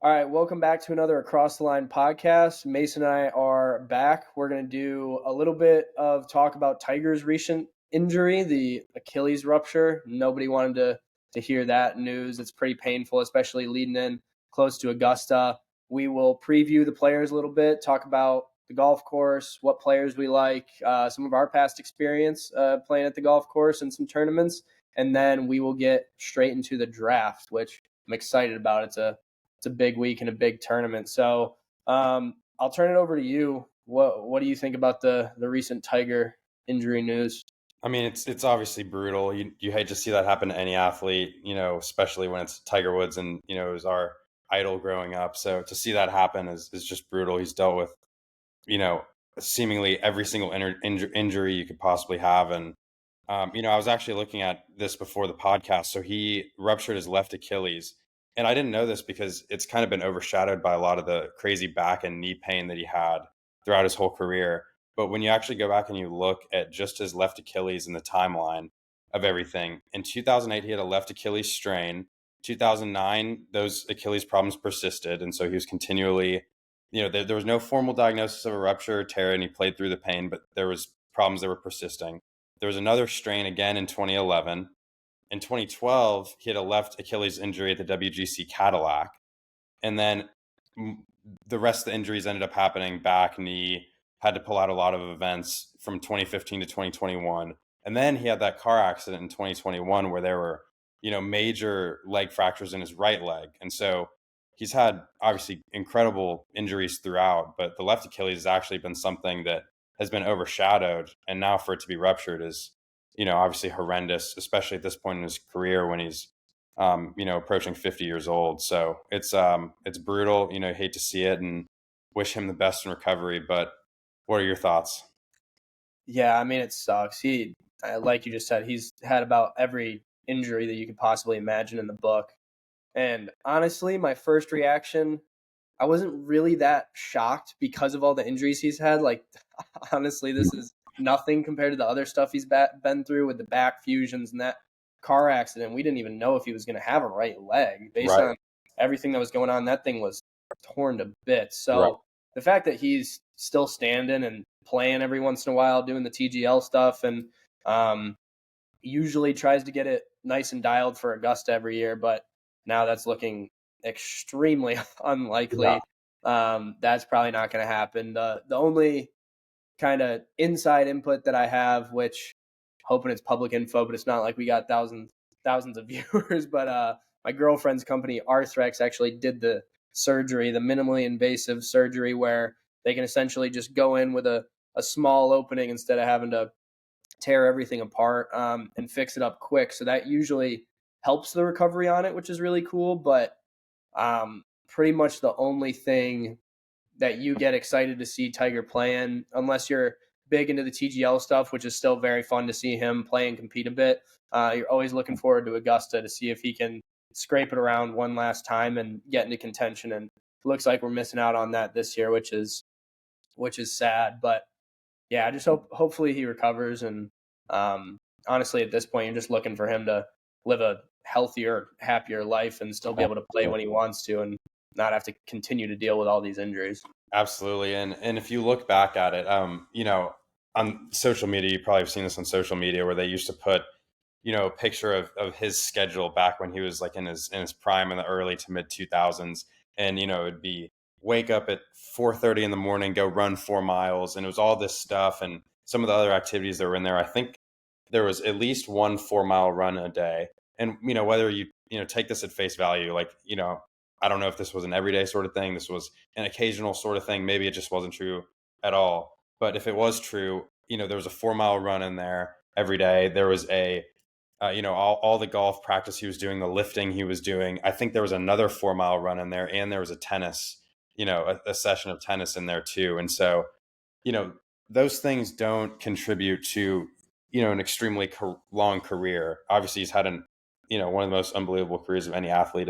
All right, welcome back to another Across the Line podcast. Mason and I are back. We're going to do a little bit of talk about Tiger's recent injury, the Achilles rupture. Nobody wanted to hear that news. It's pretty painful, especially leading in close to Augusta. We will preview the players a little bit, talk about the golf course, what players we like, some of our past experience playing at the golf course and some tournaments, and then we will get straight into the draft, which I'm excited about. It's a big week and a big tournament. So I'll turn it over to you. What do you think about the recent Tiger injury news? I mean, it's obviously brutal. You hate to see that happen to any athlete, especially when it's Tiger Woods and, it was our idol growing up. So to see that happen is just brutal. He's dealt with, you know, seemingly every single injury you could possibly have. And, I was actually looking at this before the podcast. So he ruptured his left Achilles. And I didn't know this because it's kind of been overshadowed by a lot of the crazy back and knee pain that he had throughout his whole career. But when you actually go back and you look at just his left Achilles in the timeline of everything, in 2008, he had a left Achilles strain. 2009, those Achilles problems persisted. And so he was continually, there was no formal diagnosis of a rupture or tear, and he played through the pain, but there was problems that were persisting. There was another strain again in 2011. In 2012, he had a left Achilles injury at the WGC Cadillac. And then the rest of the injuries ended up happening back, knee, had to pull out a lot of events from 2015 to 2021. And then he had that car accident in 2021 where there were, major leg fractures in his right leg. And so he's had obviously incredible injuries throughout, but the left Achilles has actually been something that has been overshadowed. And now for it to be ruptured is, obviously horrendous, especially at this point in his career when he's, approaching 50 years old. So it's brutal, hate to see it and wish him the best in recovery. But what are your thoughts? Yeah, I mean, it sucks. Like you just said, he's had about every injury that you could possibly imagine in the book. And honestly, my first reaction, I wasn't really that shocked because of all the injuries he's had. Like, honestly, this is nothing compared to the other stuff he's been through with the back fusions and that car accident. We didn't even know if he was going to have a right leg based on everything that was going on. That thing was torn to bits. So the fact that he's still standing and playing every once in a while, doing the TGL stuff, and usually tries to get it nice and dialed for Augusta every year, but now that's looking extremely unlikely. That's probably not going to happen. The only kind of inside input that I have, which hoping it's public info, but it's not like we got thousands of viewers, but my girlfriend's company Arthrex actually did the surgery, the minimally invasive surgery where they can essentially just go in with a small opening instead of having to tear everything apart and fix it up quick. So that usually helps the recovery on it, which is really cool. But pretty much the only thing that you get excited to see Tiger playing, unless you're big into the TGL stuff, which is still very fun to see him play and compete a bit. You're always looking forward to Augusta to see if he can scrape it around one last time and get into contention. And it looks like we're missing out on that this year, which is sad. But yeah, I just hopefully he recovers. And honestly, at this point, you're just looking for him to live a healthier, happier life and still be able to play when he wants to and not have to continue to deal with all these injuries. Absolutely. And if you look back at it, on social media, you probably have seen this on social media where they used to put, a picture of his schedule back when he was like in his prime in the early to mid 2000s. And, it'd be wake up at 4:30 in the morning, go run 4 miles. And it was all this stuff and some of the other activities that were in there. I think there was at least 1 4-mile run a day. And, whether you take this at face value, like, I don't know if this was an everyday sort of thing. This was an occasional sort of thing. Maybe it just wasn't true at all. But if it was true, there was a 4-mile run in there every day. There was all the golf practice he was doing, the lifting he was doing. I think there was another 4-mile run in there, and there was a tennis, a session of tennis in there too. And so, those things don't contribute to, an extremely long career. Obviously, he's had one of the most unbelievable careers of any athlete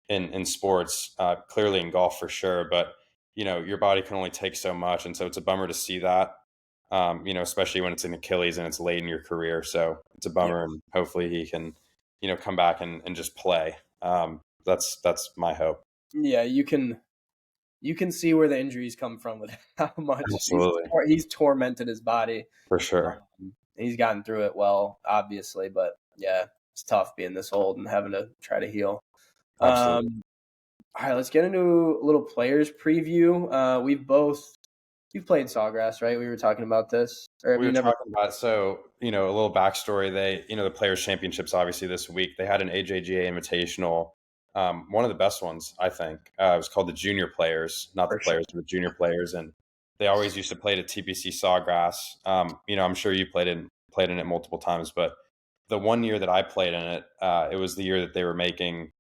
in sports, clearly in golf for sure. But, your body can only take so much. And so it's a bummer to see that. Especially when it's an Achilles and it's late in your career. So it's a bummer, and hopefully he can, come back and just play. That's my hope. Yeah, you can see where the injuries come from with how much Absolutely. he's tormented his body. For sure. He's gotten through it well, obviously, but yeah, it's tough being this old and having to try to heal. Absolutely. All right, let's get into a little players preview. You've played Sawgrass, right? We were talking about this, or have We you were never? talking about, so, a little backstory. The Players Championships, obviously, this week, they had an AJGA Invitational, one of the best ones, I think. It was called the Junior Players, not the For sure. Players, but the Junior Players. And they always used to play it at TPC Sawgrass. I'm sure you played in it multiple times, but the one year that I played in it, it was the year that they were making,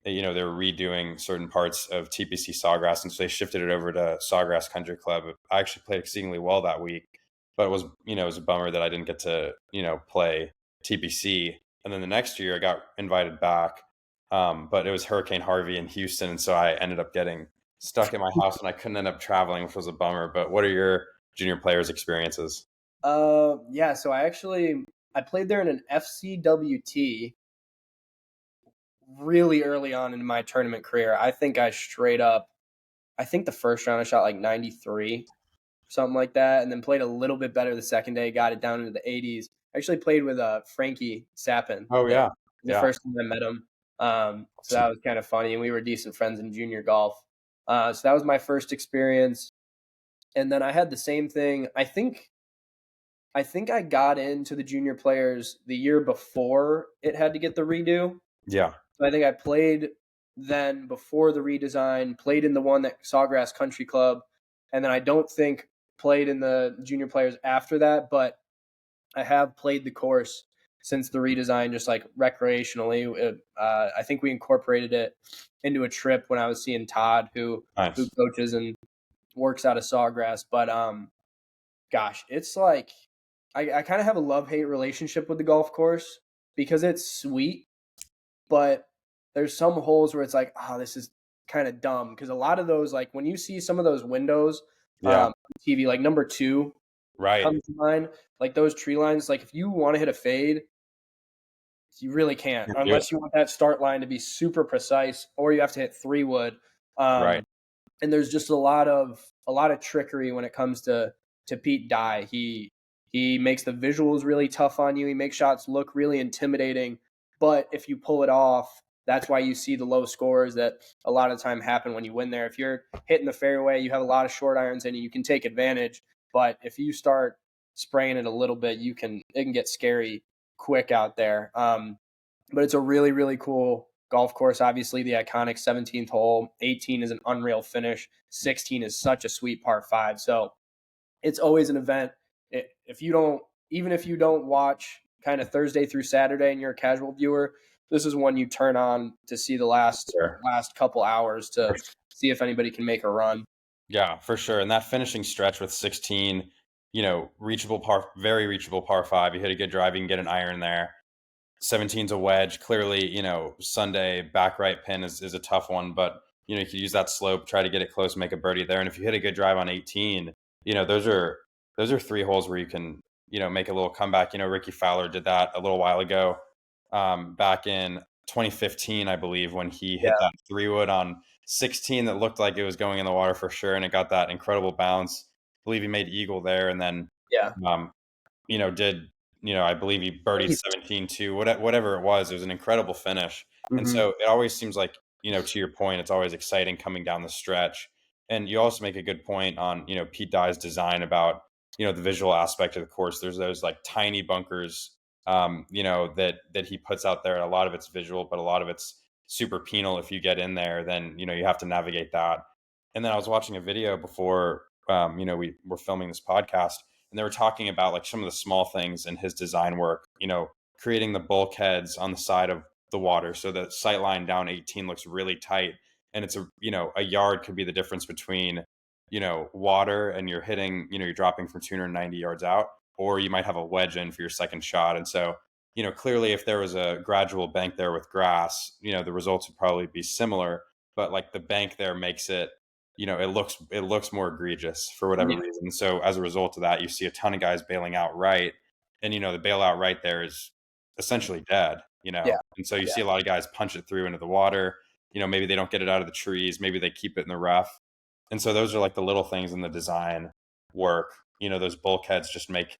they were redoing certain parts of TPC Sawgrass, and so they shifted it over to Sawgrass Country Club. I actually played exceedingly well that week, but it was a bummer that I didn't get to, play TPC. And then the next year I got invited back, but it was Hurricane Harvey in Houston, and so I ended up getting stuck at my house, and I couldn't end up traveling, which was a bummer. But what are your junior players' experiences? Yeah. So I played there in an FCWT really early on in my tournament career. I think the first round I shot like 93, something like that, and then played a little bit better the second day, got it down into the 80s. I actually played with Frankie Sappin Oh there yeah, the yeah, first time I met him. So that awesome. was kind of funny, and we were decent friends in junior golf. So that was my first experience, and then I had the same thing. I think I got into the junior players the year before it had to get the redo. Yeah, So I think I played then before the redesign, played in the one that Sawgrass Country Club, and then I don't think played in the junior players after that, but I have played the course since the redesign, just like recreationally. I think we incorporated it into a trip when I was seeing Todd, who nice. coaches and works out of Sawgrass. But gosh, it's like I kind of have a love hate relationship with the golf course because it's sweet, but there's some holes where it's like, oh, this is kind of dumb because a lot of those, like when you see some of those windows, Yeah, TV, like number two right. comes to mind, like those tree lines. Like if you want to hit a fade, you really can't Can't do it. unless you want that start line to be super precise, or you have to hit 3 wood. Right. And there's just a lot of trickery when it comes to Pete Dye. He makes the visuals really tough on you. He makes shots look really intimidating, but if you pull it off, that's why you see the low scores that a lot of the time happen when you win there. If you're hitting the fairway, you have a lot of short irons and you can take advantage. But if you start spraying it a little bit, it can get scary quick out there. But it's a really, really cool golf course. Obviously, the iconic 17th hole, 18 is an unreal finish, 16 is such a sweet par five. So it's always an event. If you don't, even if you don't watch kind of Thursday through Saturday and you're a casual viewer, this is one you turn on to see the Sure. last couple hours to see if anybody can make a run. Yeah, for sure. And that finishing stretch with 16, very reachable par five. You hit a good drive, you can get an iron there. 17's a wedge. Clearly, Sunday back right pin is a tough one, but you could use that slope, try to get it close, make a birdie there. And if you hit a good drive on 18, those are three holes where you can, make a little comeback. Ricky Fowler did that a little while ago, back in 2015, I believe, when he hit Yeah, that 3 wood on 16 that looked like it was going in the water for sure, and it got that incredible bounce. I believe he made eagle there, and then yeah. um, did I believe he birdied 17 too. Whatever it was an incredible finish. And Mm-hmm. so it always seems like, to your point, it's always exciting coming down the stretch. And you also make a good point on, Pete Dye's design about, the visual aspect of the course. There's those like tiny bunkers, that he puts out there. A lot of it's visual, but a lot of it's super penal. If you get in there, then, you have to navigate that. And then I was watching a video before, we were filming this podcast, and they were talking about like some of the small things in his design work, creating the bulkheads on the side of the water so the sight line down 18 looks really tight, and it's a yard could be the difference between water, and you're hitting, you're dropping from 290 yards out, or you might have a wedge in for your second shot. And so clearly if there was a gradual bank there with grass, the results would probably be similar, but like the bank there makes it, it looks more egregious for whatever Yeah, reason. So as a result of that, you see a ton of guys bailing out right, and the bailout right there is essentially dead. yeah, And so you yeah. see a lot of guys punch it through into the water. maybe they don't get it out of the trees, maybe they keep it in the rough. And so those are like the little things in the design work. Those bulkheads just make,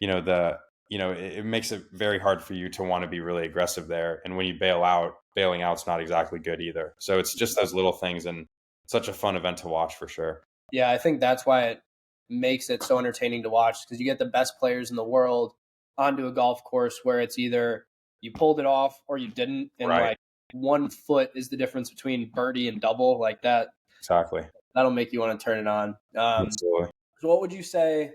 the it makes it very hard for you to want to be really aggressive there. And when you bailing out's not exactly good either. So it's just those little things, and such a fun event to watch for sure. Yeah, I think that's why it makes it so entertaining to watch, because you get the best players in the world onto a golf course where it's either you pulled it off or you didn't, and Right. like 1 foot is the difference between birdie and double, like that. Exactly. That'll make you want to turn it on. Absolutely. So what would you say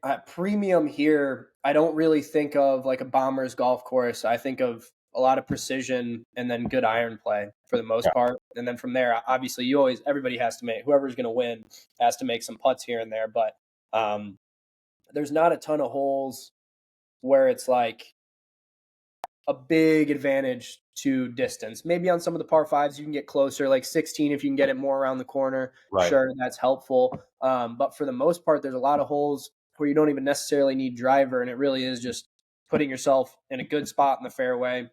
at premium here? I don't really think of like a bomber's golf course. I think of a lot of precision and then good iron play for the most Yeah. part. And then from there, obviously, everybody has to make, whoever's going to win has to make some putts here and there. But um, there's not a ton of holes where it's like a big advantage to distance. Maybe on some of the par fives, you can get closer, like 16, if you can get it more around the corner. Right. Sure, that's helpful. But for the most part, there's a lot of holes where you don't even necessarily need driver, and it really is just putting yourself in a good spot in the fairway,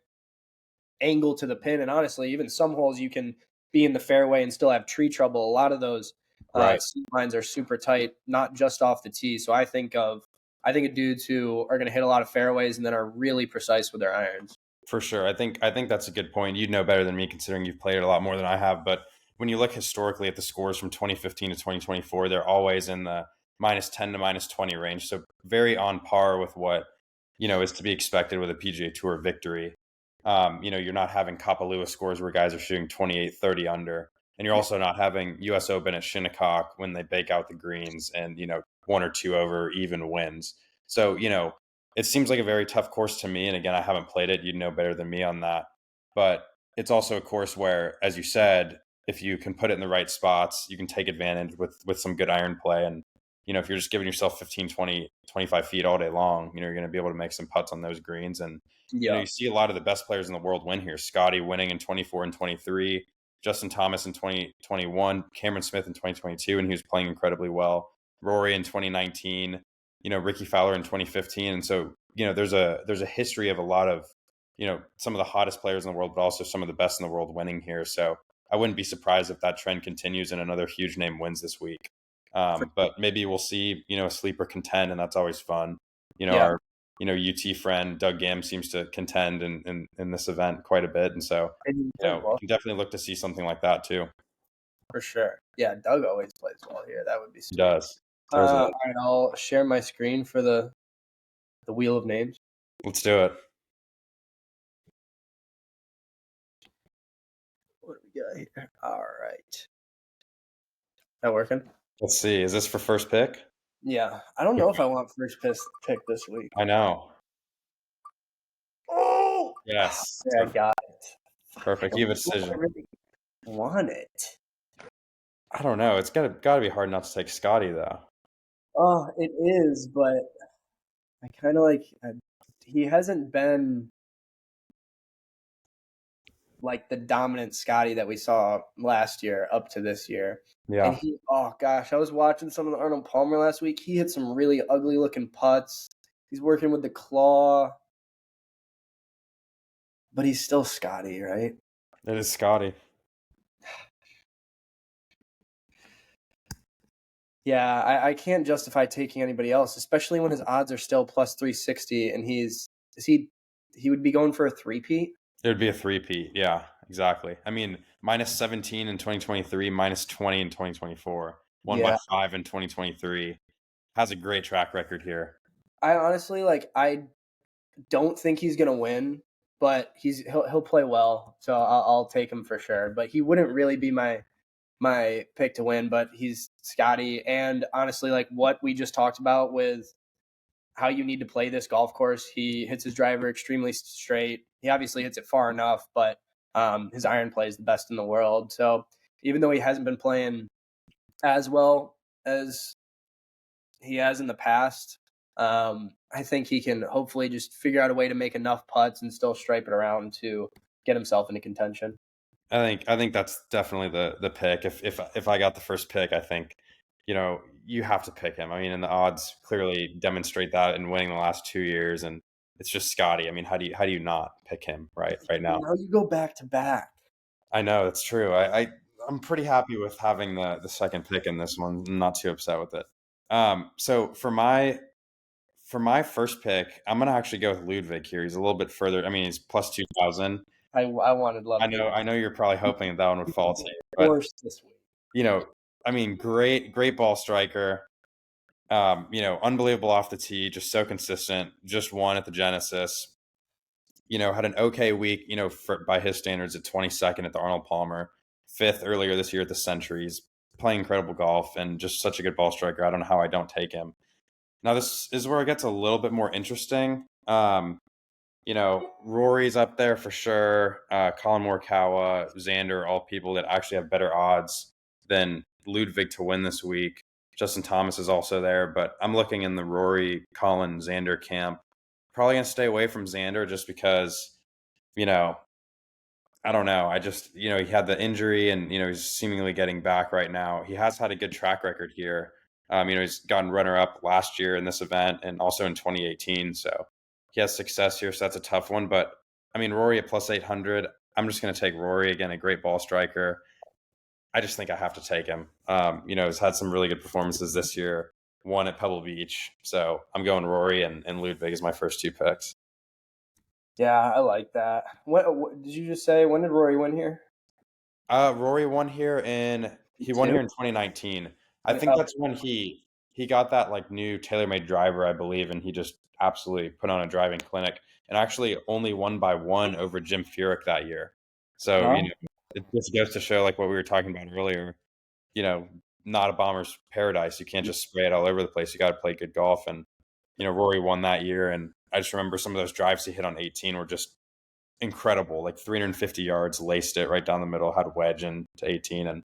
angle to the pin. And honestly, even some holes you can be in the fairway and still have tree trouble. A lot of those Right. seat lines are super tight, not just off the tee. So I think of dudes who are going to hit a lot of fairways and then are really precise with their irons. For sure. I think that's a good point. You'd know better than me, considering you've played it a lot more than I have. But when you look historically at the scores from 2015 to 2024, they're always in the -10 to -20 range. So very on par with what, is to be expected with a PGA Tour victory. You're not having Kapalua scores where guys are shooting 28, 30 under. And you're also not having US Open at Shinnecock when they bake out the greens and, one or two over even wins. So, it seems like a very tough course to me. And again, I haven't played it. You'd know better than me on that. But it's also a course where, as you said, if you can put it in the right spots, you can take advantage with some good iron play. And, if you're just giving yourself 15, 20, 25 feet all day long, you're going to be able to make some putts on those greens. And, Yeah. you see a lot of the best players in the world win here. Scotty winning in 24 and 23, Justin Thomas in 2021, Cameron Smith in 2022, and he was playing incredibly well. Rory in 2019, Ricky Fowler in 2015. And so, there's a history of a lot of, some of the hottest players in the world, but also some of the best in the world winning here. So I wouldn't be surprised if that trend continues and another huge name wins this week. But maybe we'll see, a sleeper contend, and that's always fun. Yeah. Our, UT friend Doug Gam seems to contend in this event quite a bit. And so, we can definitely look to see something like that too. For sure. Yeah, Doug always plays well here. That would be He sweet. does. All right, I'll share my screen for the wheel of names. Let's do it. What do we got here? All right. That working? Let's see. Is this for first pick? Yeah. I don't know if I want first pick this week. I know. Oh! Yes. Yeah, I got it. Perfect. You have a decision. I really want it. I don't know. It's gotta be hard not to take Scotty though. Oh, it is, but I kind of he hasn't been like the dominant Scotty that we saw last year up to this year. Yeah. And oh gosh, I was watching some of the Arnold Palmer last week. He hit some really ugly looking putts. He's working with the claw, but he's still Scotty, right? It is Scotty. Yeah, I can't justify taking anybody else, especially when his odds are still plus 360, and he would be going for a three-peat? It would be a three-peat. Yeah, exactly. I mean, -17 in 2023, -20 in 2024, won by 5 in 2023. Has a great track record here. I honestly I don't think he's gonna win, but he'll play well, so I'll take him for sure. But he wouldn't really be my pick to win, but he's Scotty. And honestly, like what we just talked about with how you need to play this golf course, he hits his driver extremely straight. He obviously hits it far enough, but his iron play is the best in the world. So even though he hasn't been playing as well as he has in the past, I think he can hopefully just figure out a way to make enough putts and still stripe it around to get himself into contention. I think that's definitely the pick. If I got the first pick, I think, you have to pick him. I mean, and the odds clearly demonstrate that in winning the last 2 years. And it's just Scotty. I mean, how do you not pick him right now? Now you go back to back. I know that's true. I'm pretty happy with having the second pick in this one. I'm not too upset with it. So for my first pick, I'm gonna actually go with Ludwig here. He's a little bit further. I mean, he's plus 2,000. I wanted Ludwig. I know you're probably hoping that one would fall to you, Of but course this week. you know, I mean, great ball striker. Unbelievable off the tee, just so consistent. Just won at the Genesis. Had an okay week. By his standards, at 22nd at the Arnold Palmer, 5th earlier this year at the Centuries. Playing incredible golf and just such a good ball striker. I don't know how I don't take him. Now this is where it gets a little bit more interesting. Rory's up there for sure. Colin Morikawa, Xander, all people that actually have better odds than Ludwig to win this week. Justin Thomas is also there, but I'm looking in the Rory, Colin, Xander camp. Probably going to stay away from Xander just because, I don't know. I just, he had the injury and, he's seemingly getting back right now. He has had a good track record here. He's gotten runner up last year in this event and also in 2018. So he has success here. So that's a tough one. But I mean, Rory at plus 800, I'm just going to take Rory again, a great ball striker. I just think I have to take him. He's had some really good performances this year, one at Pebble Beach. So I'm going Rory and Ludwig as my first two picks. Yeah, I like that. What did you just say? When did Rory win here? Rory won here he won here in 2019. I think that's when he got that like new TaylorMade driver, I believe, and he just absolutely put on a driving clinic and actually only won by 1 over Jim Furyk that year. So, it just goes to show like what we were talking about earlier, not a bomber's paradise. You can't just spray it all over the place. You got to play good golf. And, Rory won that year. And I just remember some of those drives he hit on 18 were just incredible, like 350 yards, laced it right down the middle, had a wedge into 18. And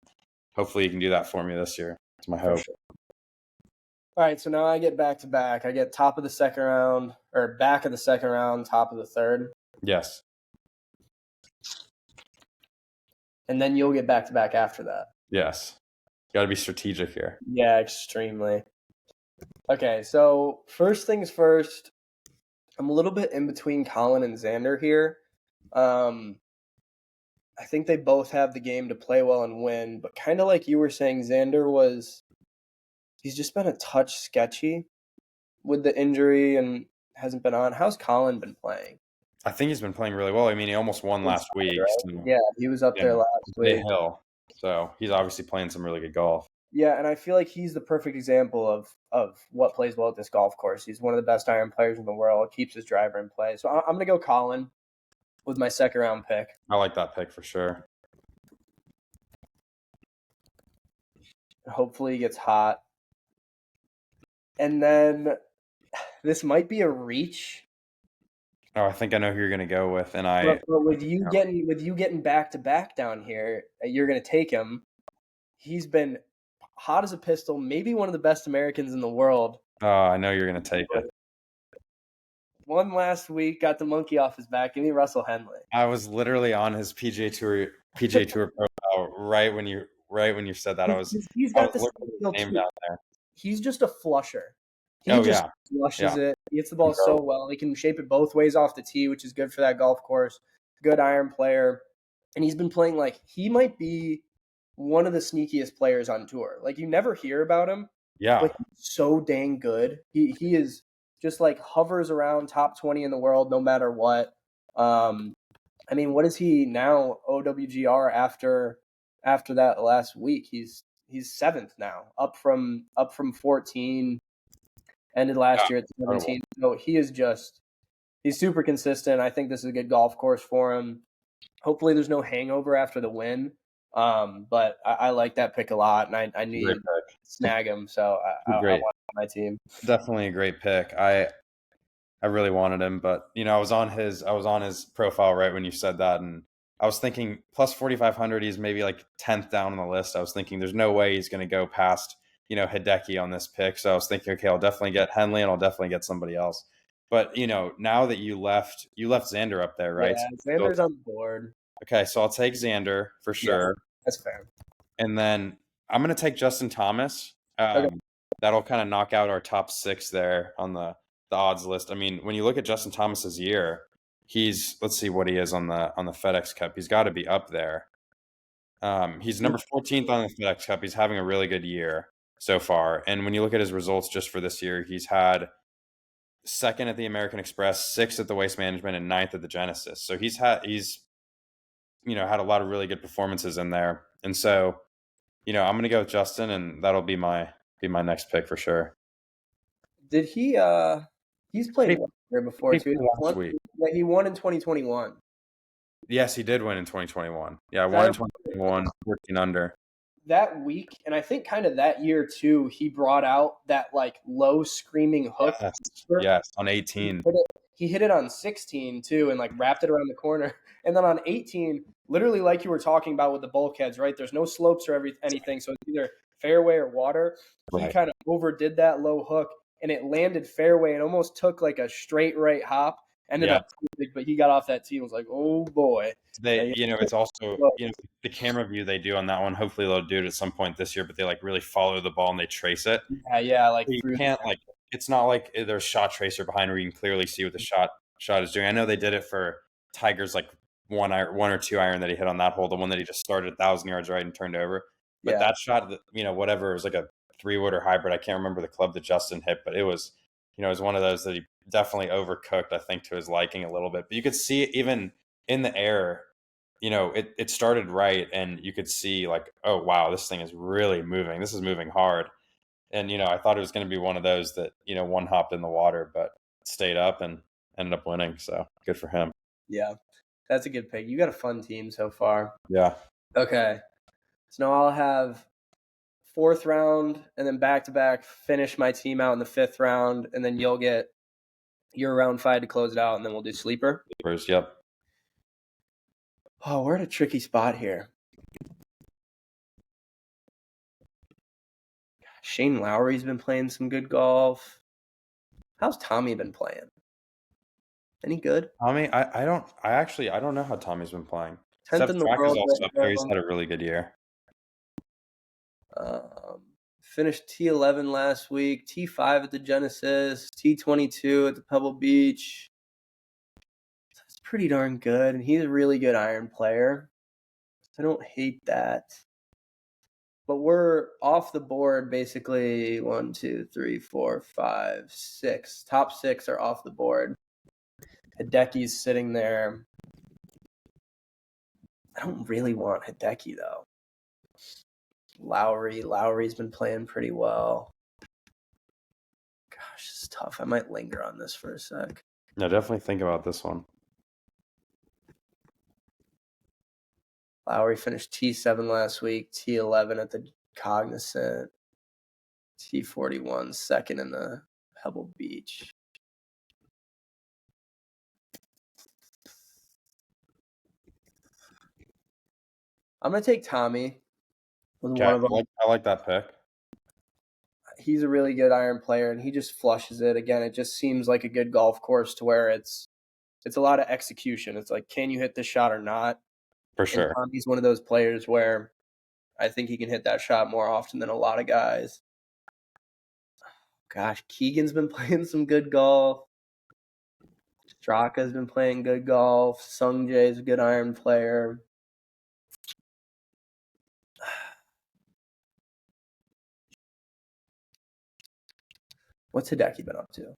hopefully you can do that for me this year. It's my hope. Sure. All right. So now I get back to back. I get top of the second round or back of the second round, top of the third. Yes. And then you'll get back to back after that. Yes. Got to be strategic here. Yeah, extremely. Okay, so first things first, I'm a little bit in between Colin and Xander here. I think they both have the game to play well and win, but kind of like you were saying, he's just been a touch sketchy with the injury and hasn't been on. How's Colin been playing? I think he's been playing really well. I mean, he almost won last week. Right? So, yeah, he was up there last week. Hill. So he's obviously playing some really good golf. Yeah, and I feel like he's the perfect example of what plays well at this golf course. He's one of the best iron players in the world, keeps his driver in play. So I'm going to go Colin with my second round pick. I like that pick for sure. Hopefully he gets hot. And then this might be a reach. Oh, I think I know who you're going to go with, and But with you getting back to back down here, you're going to take him. He's been hot as a pistol, maybe one of the best Americans in the world. Oh, I know you're going to take it. Won last week, got the monkey off his back. Give me Russell Henley. I was literally on his PGA Tour profile right when you said that. He's got the name down there. He's just a flusher. He flushes it. He hits the ball so well. He can shape it both ways off the tee, which is good for that golf course. Good iron player. And he's been playing like he might be one of the sneakiest players on tour. Like you never hear about him. Yeah. But he's so dang good. He is just like hovers around top 20 in the world no matter what. I mean, what is he now? OWGR after that last week. He's 7th now, up from 14. Ended last year at 17. So he's super consistent. I think this is a good golf course for him. Hopefully there's no hangover after the win. But I like that pick a lot, and I need to snag him. So I want him on my team. Definitely a great pick. I really wanted him, but I was on his profile right when you said that, and I was thinking plus 4,500. He's maybe like 10th down on the list. I was thinking there's no way he's going to go past Hideki on this pick. So I was thinking, okay, I'll definitely get Henley and I'll definitely get somebody else. But now that you left Xander up there, right? Yeah, Xander's on the board. Okay, so I'll take Xander for sure. Yeah, that's fair. And then I'm going to take Justin Thomas. Okay. That'll kind of knock out our top 6 there on the the odds list. I mean, when you look at Justin Thomas's year, let's see what he is on the FedEx Cup. He's got to be up there. He's number 14th on the FedEx Cup. He's having a really good year so far. And when you look at his results just for this year, he's had second at the American Express, sixth at the Waste Management, and ninth at the Genesis. So he's had a lot of really good performances in there. And so, I'm gonna go with Justin, and that'll be my next pick for sure. Did he he's played well here before too. Last week. Yeah, he won in 2021. Yes, he did win in 2021. Yeah, won in 2021, 14 under. That week, and I think kind of that year too, he brought out that like low screaming hook. Yes, on 18. He hit it on 16 too, and like wrapped it around the corner. And then on 18, literally like you were talking about with the bulkheads, right? There's no slopes or anything, so it's either fairway or water. He kind of overdid that low hook, and it landed fairway and almost took like a straight right hop. Ended up, but he got off that tee and was like, "Oh boy!" It's also the camera view they do on that one. Hopefully they'll do it at some point this year, but they like really follow the ball and they trace it. Yeah, like you can't like. It's not like there's shot tracer behind where you can clearly see what the shot is doing. I know they did it for Tiger's like one or two iron that he hit on that hole, the one that he just started 1,000 yards right and turned over. But that shot, whatever, it was like a 3-wooder hybrid. I can't remember the club that Justin hit, but it was, it was one of those that he definitely overcooked, I think, to his liking a little bit. But you could see even in the air, it started right, and you could see like, oh wow, this thing is really moving. This is moving hard. And I thought it was going to be one of those that one hopped in the water, but stayed up and ended up winning. So good for him. Yeah, that's a good pick. You got a fun team so far. Yeah. Okay, so now I'll have 4th round and then back-to-back finish my team out in the 5th round, and then you'll get your round 5 to close it out, and then we'll do sleeper. Sleepers, yep. Oh, we're at a tricky spot here. Shane Lowry's been playing some good golf. How's Tommy been playing? Any good? Tommy, I don't know how Tommy's been playing. 10th in the world. Also up there. He's had a really good year. Finished T11 last week, T5 at the Genesis, T22 at the Pebble Beach. That's pretty darn good, and he's a really good iron player. I don't hate that. But we're off the board basically 1, 2, 3, 4, 5, 6. Top 6 are off the board. Hideki's sitting there. I don't really want Hideki though. Lowry's been playing pretty well. Gosh, it's tough. I might linger on this for a sec. No, definitely think about this one. Lowry finished T7 last week, T11 at the Cognizant, T41 second in the Pebble Beach. I'm going to take Tommy. Okay, I like that pick. He's a really good iron player, and he just flushes it. Again, it just seems like a good golf course to where it's a lot of execution. It's like, can you hit this shot or not? For sure. And Tommy's one of those players where I think he can hit that shot more often than a lot of guys. Gosh, Keegan's been playing some good golf. Straka's been playing good golf. Sung Jae's a good iron player. What's Hideki been up to?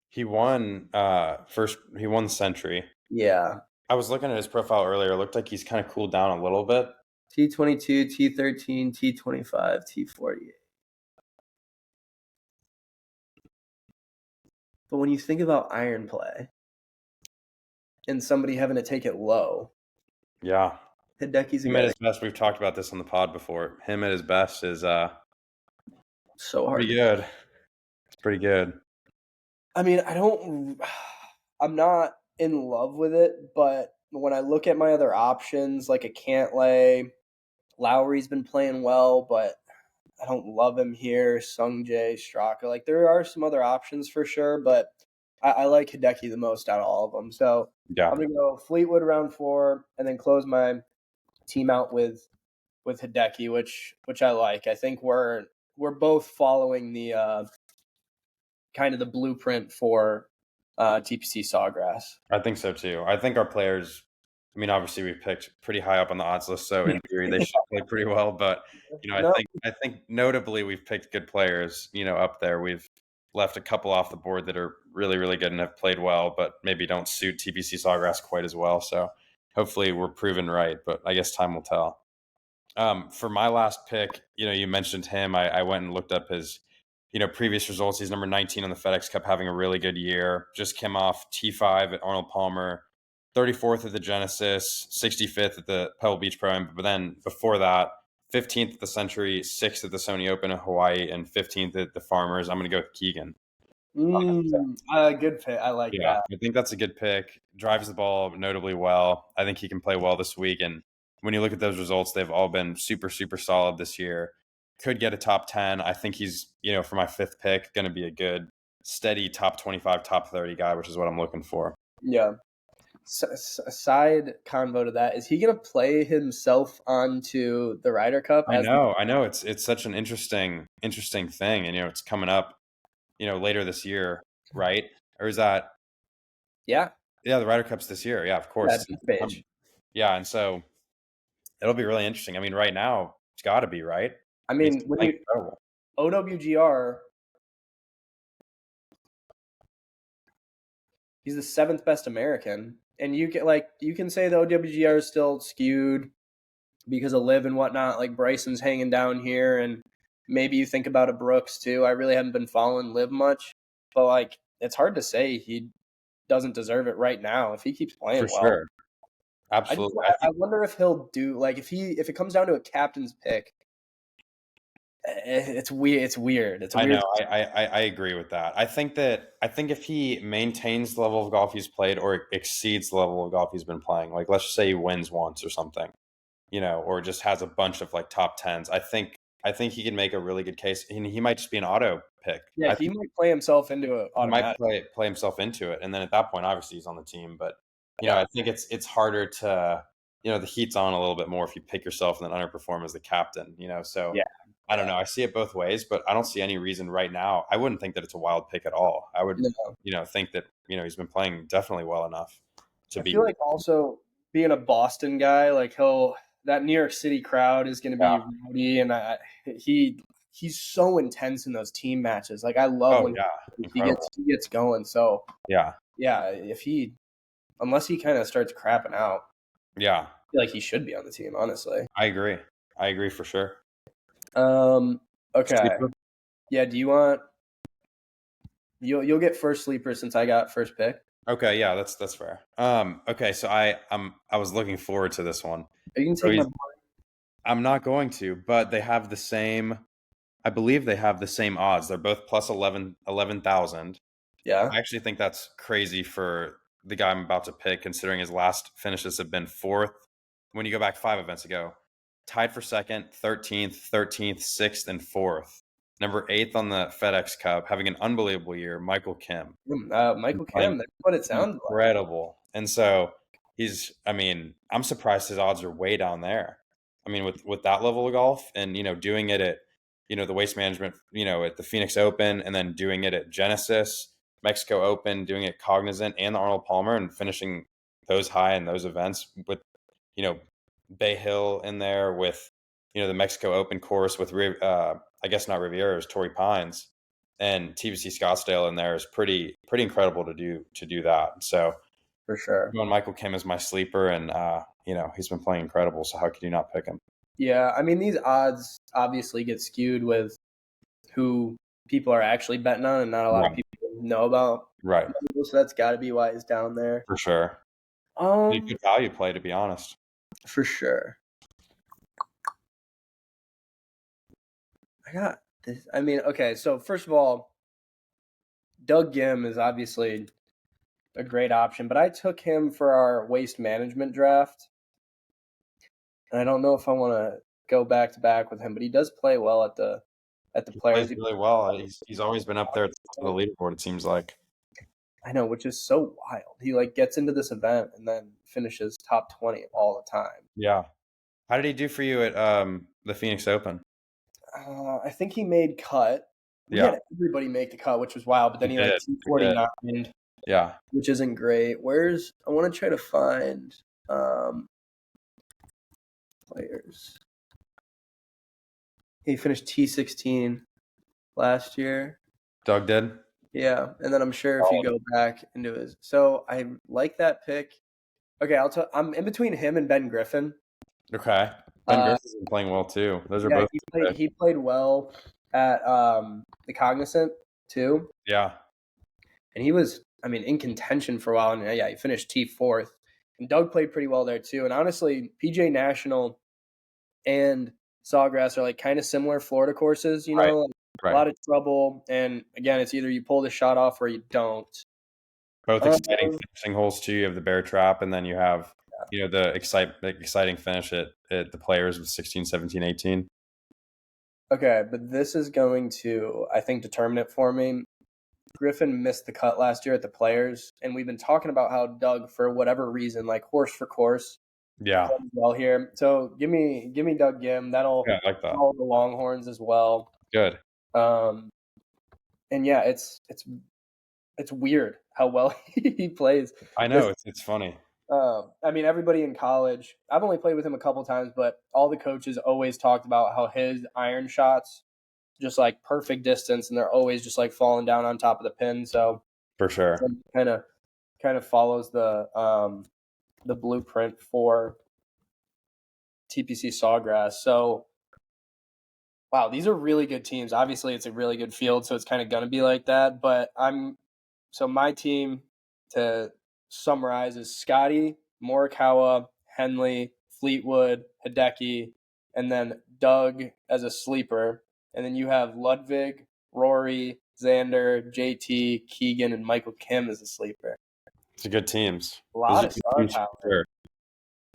He won he won the Century. Yeah. I was looking at his profile earlier. It looked like he's kind of cooled down a little bit. T22, T13, T25, T48. But when you think about iron play and somebody having to take it low. Yeah. Hideki's him at his best. We've talked about this on the pod before. Him at his best is so hard. Pretty good. It's pretty good. I mean, I'm not in love with it, but when I look at my other options, like a Cantlay, Lowry's been playing well, but I don't love him here. Sung Jae, Straka, like there are some other options for sure, but I like Hideki the most out of all of them. So yeah. I'm gonna go Fleetwood round 4, and then close my team out with Hideki, which I like. I think we're both following the kind of the blueprint for TPC Sawgrass. I think so too. I think our players. I mean, obviously we picked pretty high up on the odds list, so in theory they should play pretty well. But No, I think notably we've picked good players. Up there we've left a couple off the board that are really really good and have played well, but maybe don't suit TPC Sawgrass quite as well. So hopefully we're proven right. But I guess time will tell. For my last pick, you mentioned him. I went and looked up his, previous results. He's number 19 on the FedEx Cup, having a really good year. Just came off T5 at Arnold Palmer, 34th at the Genesis, 65th at the Pebble Beach Pro Am. But then before that, 15th at the Century, 6th at the Sony Open in Hawaii, and 15th at the Farmers. I'm going to go with Keegan. good pick. I like Yeah, that. I think that's a good pick. Drives the ball notably well. I think he can play well this week. And when you look at those results, they've all been super, super solid this year. Could get a top 10. I think he's, for my fifth pick, going to be a good, steady top 25, top 30 guy, which is what I'm looking for. Yeah. Side convo to that, is he going to play himself onto the Ryder Cup? I know. It's such an interesting thing. And, it's coming up, later this year, right? Or is that? Yeah. Yeah, the Ryder Cup's this year. Yeah, of course. Yeah, and so it'll be really interesting. I mean, right now it's got to be right. I mean, when you OWGR, he's the 7th best American, and you can say the OWGR is still skewed because of Liv and whatnot. Like Bryson's hanging down here, and maybe you think about a Brooks too. I really haven't been following Liv much, but like it's hard to say he doesn't deserve it right now if he keeps playing for well. Sure. Absolutely. I wonder if he'll do if it comes down to a captain's pick. It's weird. It's weird. I know. I agree with that. I think if he maintains the level of golf he's played or exceeds the level of golf he's been playing, like let's just say he wins once or something, or just has a bunch of like top tens. I think he can make a really good case. He might just be an auto pick. Yeah, he might play himself into it. He might play himself into it, and then at that point, obviously, he's on the team. But I think it's harder to the heat's on a little bit more if you pick yourself and then underperform as the captain. So yeah. I don't know. I see it both ways, but I don't see any reason right now. I wouldn't think that it's a wild pick at all. I would, think that he's been playing definitely well enough to be. I feel like also being a Boston guy, like that New York City crowd is going to be rowdy, and he's so intense in those team matches. Like I love when he gets going. So yeah, unless he kind of starts crapping out, I feel like he should be on the team. Honestly, I agree for sure. Okay. Sleeper? Yeah, do you want you'll get first sleeper since I got first pick? Okay, yeah, that's fair. Okay, so I was looking forward to this one. You can take my I'm not going to, but they have the same I believe they have the same odds. They're both plus 11,000. Yeah. I actually think that's crazy for the guy I'm about to pick, considering his last finishes have been 4th. When you go back 5 events ago, tied for 2nd, 13th, 6th, and 4th. Number 8th on the FedEx Cup, having an unbelievable year, Michael Kim. Michael Kim, that's what it sounds incredible. And so I'm surprised his odds are way down there. I mean, with that level of golf and, doing it at, the Waste Management, at the Phoenix Open, and then doing it at Genesis, Mexico Open, doing it Cognizant and the Arnold Palmer, and finishing those high in those events with, Bay Hill in there, with, the Mexico Open course with, I guess not Riviera, is Torrey Pines, and TPC Scottsdale in there is pretty incredible to do that. So for sure, Michael Kim is my sleeper, and he's been playing incredible. So how could you not pick him? Yeah, I mean, these odds obviously get skewed with who people are actually betting on, and not a lot of people know about. Right. So that's got to be why he's down there. For sure. A good value play, to be honest. For sure. I got this. I mean, okay, so first of all, Doug Gim is obviously a great option, but I took him for our waste management draft. And I don't know if I want to go back to back with him, but he does play well at the players. He plays really well. He's always been up there at the leaderboard, it seems like. I know, which is so wild. He gets into this event and then finishes top 20 all the time. Yeah. How did he do for you at the Phoenix Open? I think he made cut. We Yeah, had everybody make the cut, which was wild. But we then he like did. We did. T49, Yeah. which isn't great. I want to try to find players. He finished T16 last year. Doug did. Yeah, and then I'm sure if you Oh, go back into his, so I like that pick. Okay, I'm in between him and Ben Griffin. okay. Ben Uh, Griffith's been playing well too. Those are yeah, both good picks. he played well at the Cognizant too, Yeah. and he was, I mean, in contention for a while. And yeah, he finished T4th. And Doug played pretty well there too. And honestly, PJ National and Sawgrass are like kind of similar Florida courses. Right. Like, a Right. lot of trouble, and again, it's either you pull the shot off or you don't. Both Um, exciting finishing holes too. You have the bear trap, and then you have the exciting finish at the players with 16, 17, 18. Okay, but this is going to, I think, determine it for me. Griffin missed the cut last year at the Players, and we've been talking about how Doug, for whatever reason, like horse for course, Yeah. plays well here. So give me Doug Gim. That'll Yeah, I like that. follow the Longhorns as well. Good. Um, and yeah, it's weird how well he plays. I know it's funny. I mean, everybody in college, I've only played with him a couple times, but all the coaches always talked about how his iron shots just like perfect distance, and they're always just like falling down on top of the pin. So For sure. kind of follows the blueprint for TPC Sawgrass. So wow, these are really good teams. Obviously, it's a really good field, so it's kind of gonna be like that. But my team, to summarize, is Scotty, Morikawa, Henley, Fleetwood, Hideki, and then Doug as a sleeper. And then you have Ludwig, Rory, Xander, JT, Keegan, and Michael Kim as a sleeper. It's good teams. A lot of star power. Sure.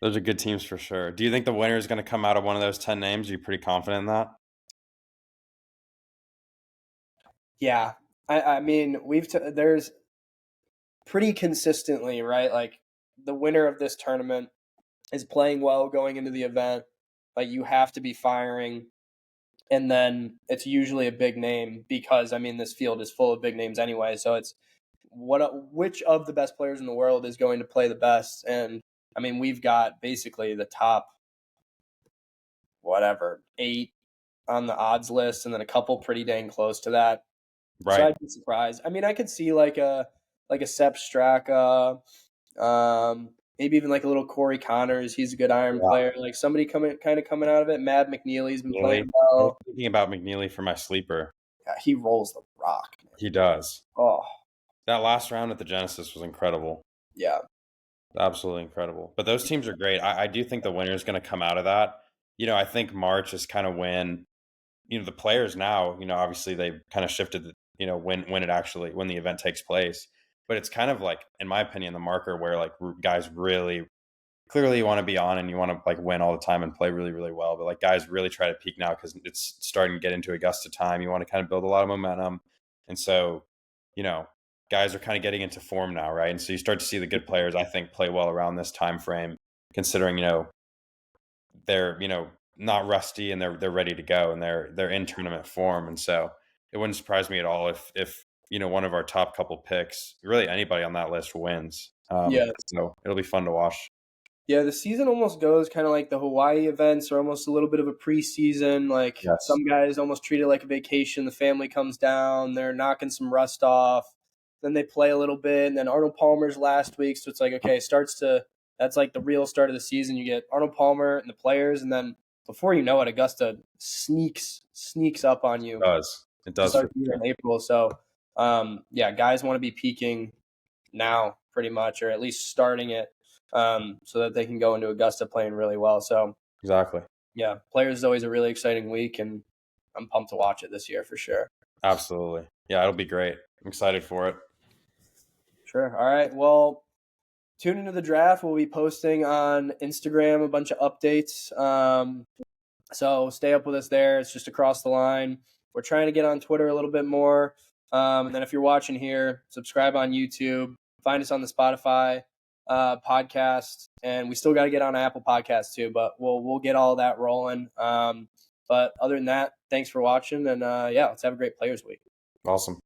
Those are good teams for sure. Do you think the winner is going to come out of one of those 10 names? Are you pretty confident in that? Yeah, I mean there's pretty consistently, right? Like the winner of this tournament is playing well going into the event. Like you have to be firing, and then it's usually a big name because I mean this field is full of big names anyway. So it's which of the best players in the world is going to play the best, and I mean we've got basically the top 8 on the odds list, and then a couple pretty dang close to that. So Right. I'd be surprised. I mean, I could see like a Sepp Straka, maybe even like a little Corey Connors. He's a good iron Yeah. player. Like somebody coming out of it. Mad McNeely's been playing I was well. thinking about McNeely for my sleeper. Yeah, he rolls the rock, man. He does. Oh, That last round at the Genesis was incredible. yeah. Absolutely incredible. But those teams are great. I do think the winner is going to come out of that. I think March is kind of when, the players now, obviously they kind of shifted, when the event takes place. But it's kind of like, in my opinion, the marker where like guys really clearly you want to be on and you want to like win all the time and play really, really well. But like guys really try to peak now because it's starting to get into Augusta time. You want to kind of build a lot of momentum. And so, guys are kind of getting into form now, right? And so you start to see the good players, I think, play well around this time frame, considering, they're, not rusty and they're ready to go and they're in tournament form. And so it wouldn't surprise me at all if one of our top couple picks, really anybody on that list wins. Yeah. So it'll be fun to watch. Yeah, the season almost goes kind of like the Hawaii events are almost a little bit of a preseason. Like Yes. some guys almost treat it like a vacation. The family comes down, they're knocking some rust off. Then they play a little bit, and then Arnold Palmer's last week. So it's like, okay, that's like the real start of the season. You get Arnold Palmer and the players, and then before you know it, Augusta sneaks up on you. It does. Start the year in April. So, yeah, guys want to be peaking now pretty much, or at least starting it, so that they can go into Augusta playing really well. So Exactly. yeah, players is always a really exciting week, and I'm pumped to watch it this year for sure. Absolutely. Yeah, it'll be great. I'm excited for it. Sure. All right. Well, tune into the draft. We'll be posting on Instagram a bunch of updates. So stay up with us there. It's just across the line. We're trying to get on Twitter a little bit more. And then if you're watching here, subscribe on YouTube. Find us on the Spotify podcast, and we still got to get on Apple Podcasts too. But we'll get all that rolling. But other than that, thanks for watching, and yeah, let's have a great Players Week. Awesome.